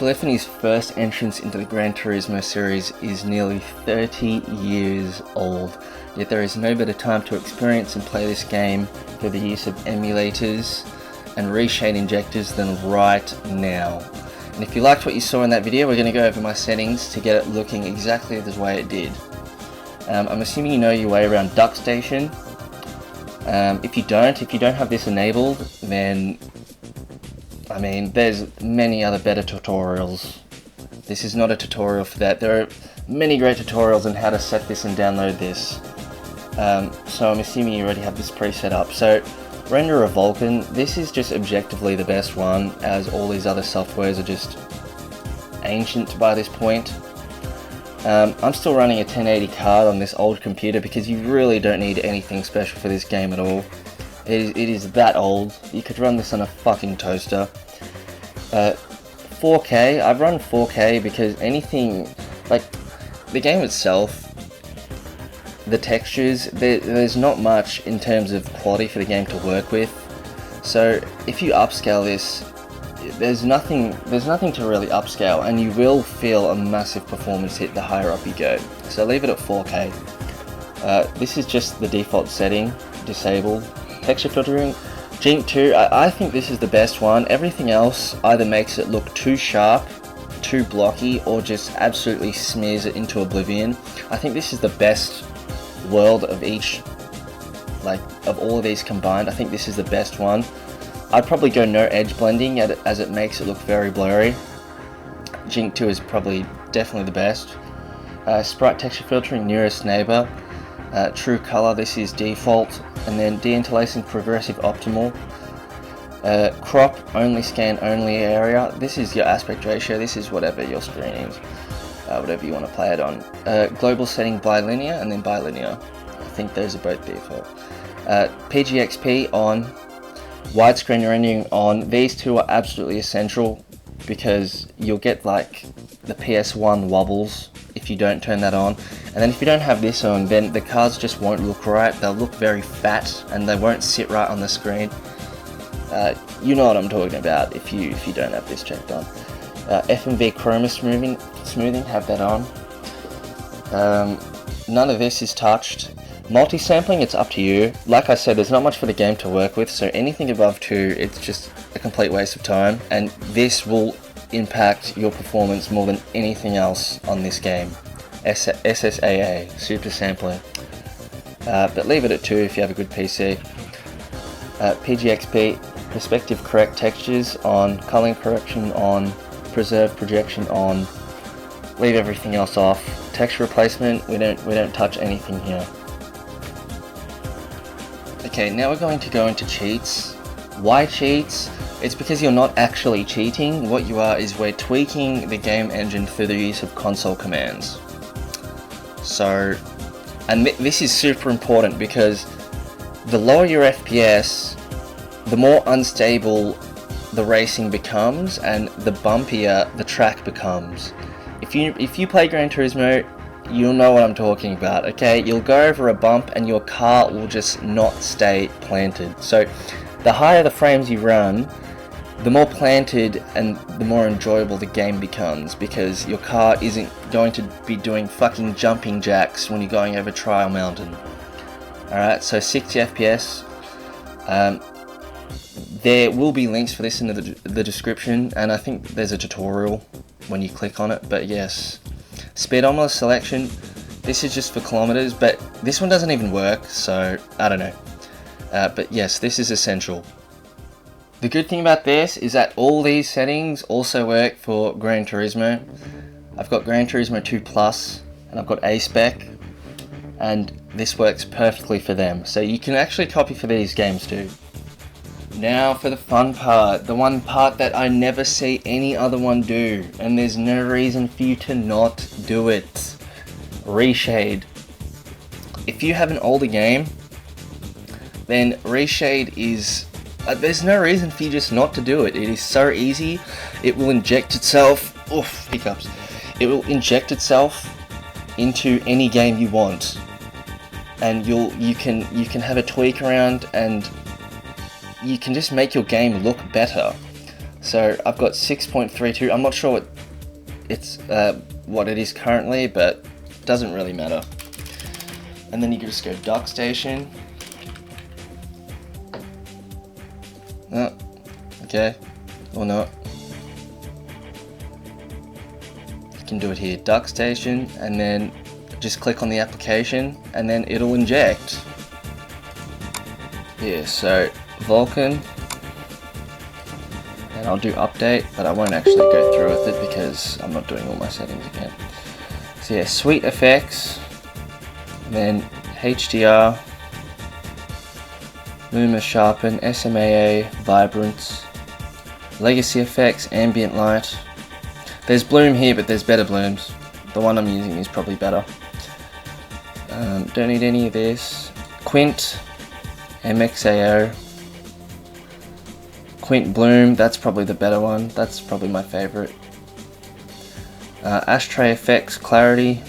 Telephony's first entrance into the Gran Turismo series is nearly 30 years old, yet there is no better time to experience and play this game through the use of emulators and ReShade injectors than right now. And if you liked what you saw in that video, we're going to go over my settings to get it looking exactly the way it did. I'm assuming you know your way around DuckStation. If you don't have this enabled, then I mean, there's many other better tutorials. This is not a tutorial for that. There are many great tutorials on how to set this and download this. So I'm assuming you already have this preset up. So Render a Vulkan, this is just objectively the best one, as all these other softwares are just ancient by this point. I'm still running a 1080 card on this old computer because you really don't need anything special for this game at all. It is that old. You could run this on a fucking toaster. 4K, I've run 4K because anything, like the game itself, the textures, there's not much in terms of quality for the game to work with. So if you upscale this, there's nothing to really upscale, and you will feel a massive performance hit the higher up you go. So leave it at 4K. This is just the default setting, disabled. Texture filtering, Jink 2, I think this is the best one. Everything else either makes it look too sharp, too blocky, or just absolutely smears it into oblivion. I think this is the best world of each, like of all of these combined. I think this is the best one. I'd probably go no edge blending as it makes it look very blurry. Jink 2 is probably definitely the best. Sprite texture filtering, nearest neighbor. True color, this is default, and then deinterlacing, progressive, optimal. Crop, only scan, only area, this is your aspect ratio, this is whatever your screen is, whatever you want to play it on. Global setting, bilinear, and then bilinear. I think those are both default. PGXP on, widescreen rendering on. These two are absolutely essential because you'll get like the PS1 wobbles if you don't turn that on. And then if you don't have this on, then the cards just won't look right. They'll look very fat and they won't sit right on the screen. You know what I'm talking about if you don't have this checked on. FMV chroma smoothing, have that on. None of this is touched. Multi-sampling, it's up to you. Like I said, there's not much for the game to work with, so anything above 2, it's just a complete waste of time, and this will impact your performance more than anything else on this game. SSAA, super sampling. But leave it at 2 if you have a good PC. PGXP, perspective correct textures on, culling correction on, preserve projection on. Leave everything else off. Texture replacement, we don't touch anything here. Okay, now we're going to go into cheats. Why cheats? It's because you're not actually cheating. What you are is we're tweaking the game engine through the use of console commands. So, and this is super important because the lower your FPS, the more unstable the racing becomes and the bumpier the track becomes. If you play Gran Turismo, you'll know what I'm talking about, okay? You'll go over a bump and your car will just not stay planted. So the higher the frames you run, the more planted and the more enjoyable the game becomes, because your car isn't going to be doing fucking jumping jacks when you're going over Trial Mountain. Alright, so 60 FPS. There will be links for this in the description, and I think there's a tutorial when you click on it, but yes. Speedometer selection, this is just for kilometers, but this one doesn't even work, so I don't know. But yes, this is essential. The good thing about this is that all these settings also work for Gran Turismo. I've got Gran Turismo 2 Plus, and I've got A-Spec, and this works perfectly for them. So you can actually copy for these games too. Now for the fun part, the one part that I never see any other one do, and there's no reason for you to not do it. ReShade. If you have an older game, then ReShade is... there's no reason for you just not to do it. It is so easy. It will inject itself... oof, hiccups. It will inject itself into any game you want. And you can have a tweak around and you can just make your game look better. So I've got 6.32. I'm not sure what it's what it is currently, but it doesn't really matter. And then you can just go DuckStation. Oh, okay, or not. You can do it here, DuckStation, and then just click on the application, and then it'll inject. Yeah, so Vulkan, and I'll do update, but I won't actually go through with it because I'm not doing all my settings again. So yeah, Sweet Effects, and then HDR, Luma Sharpen, SMAA, Vibrance, Legacy Effects, Ambient Light. There's Bloom here, but there's better blooms. The one I'm using is probably better. Don't need any of this. Quint, MXAO, Quint Bloom, that's probably the better one. That's probably my favorite. Ashtray Effects, Clarity,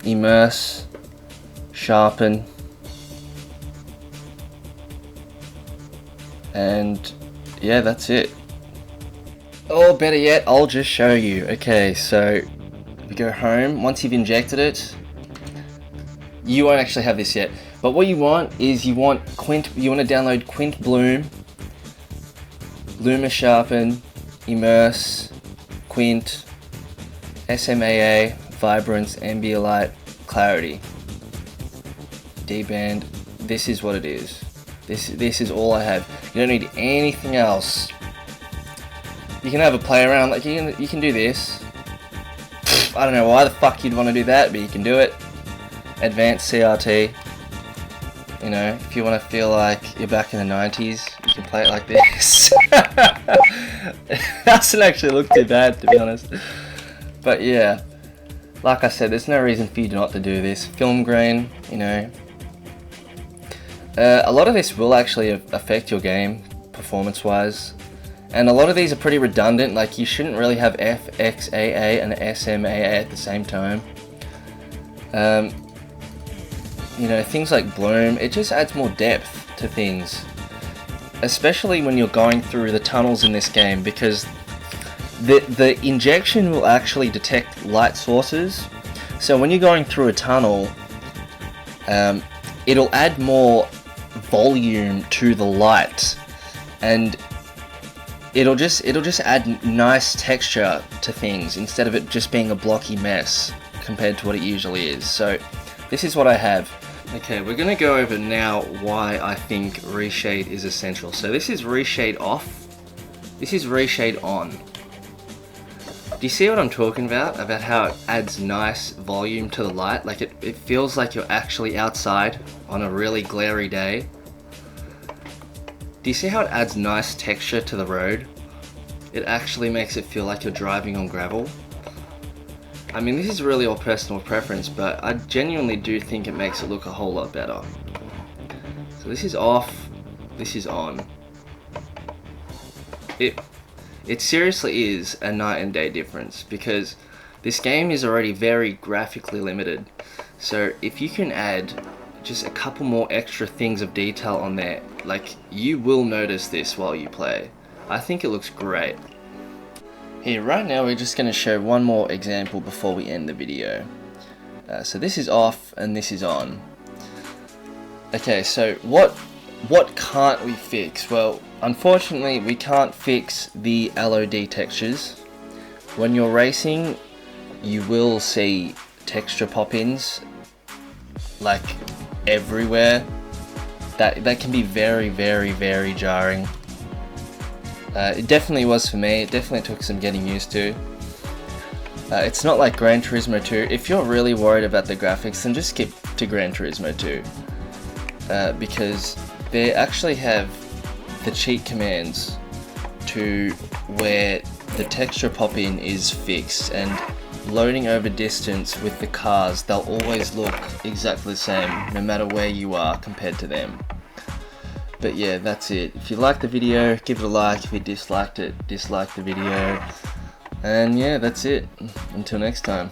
Immerse, Sharpen, and yeah, that's it. Or better yet, I'll just show you. Okay, so we go home. Once you've injected it, you won't actually have this yet, but what you want is you want to download Quint Bloom, Luma Sharpen, Immerse, Quint, SMAA, Vibrance, Ambient Light, Clarity, D-Band. This is what it is. This is all I have. You don't need anything else. You can have a play around, like you can do this. I don't know why the fuck you'd want to do that, but you can do it. Advanced CRT. You know, if you want to feel like you're back in the 90s, you can play it like this. It doesn't actually look too bad, to be honest. But yeah, like I said, there's no reason for you not to do this. Film grain, you know. A lot of this will actually affect your game, performance-wise. And a lot of these are pretty redundant, like you shouldn't really have FXAA and SMAA at the same time. You know, things like Bloom, it just adds more depth to things. Especially when you're going through the tunnels in this game, because the injection will actually detect light sources. So when you're going through a tunnel, it'll add more volume to the light. And it'll just add nice texture to things instead of it just being a blocky mess compared to what it usually is. So this is what I have. Okay, we're gonna go over now why I think ReShade is essential. So this is ReShade off, this is ReShade on. Do you see what I'm talking about? About how it adds nice volume to the light? Like it feels like you're actually outside on a really glary day. Do you see how it adds nice texture to the road? It actually makes it feel like you're driving on gravel. I mean, this is really all personal preference, but I genuinely do think it makes it look a whole lot better. So this is off, this is on. It seriously is a night and day difference, because this game is already very graphically limited. So if you can add just a couple more extra things of detail on there, like, you will notice this while you play. I think it looks great. Here, right now we're just going to show one more example before we end the video. So this is off and this is on. Okay, so what can't we fix? Well, unfortunately we can't fix the LOD textures. When you're racing, you will see texture pop-ins like everywhere. That can be very, very, very jarring. It definitely was for me. It definitely took some getting used to. It's not like Gran Turismo 2. If you're really worried about the graphics, then just skip to Gran Turismo 2. Because they actually have the cheat commands to where the texture pop-in is fixed, and loading over distance with the cars, they'll always look exactly the same no matter where you are compared to them. But yeah, that's it. If you liked the video, give it a like. If you disliked it, dislike the video. And yeah, that's it. Until next time.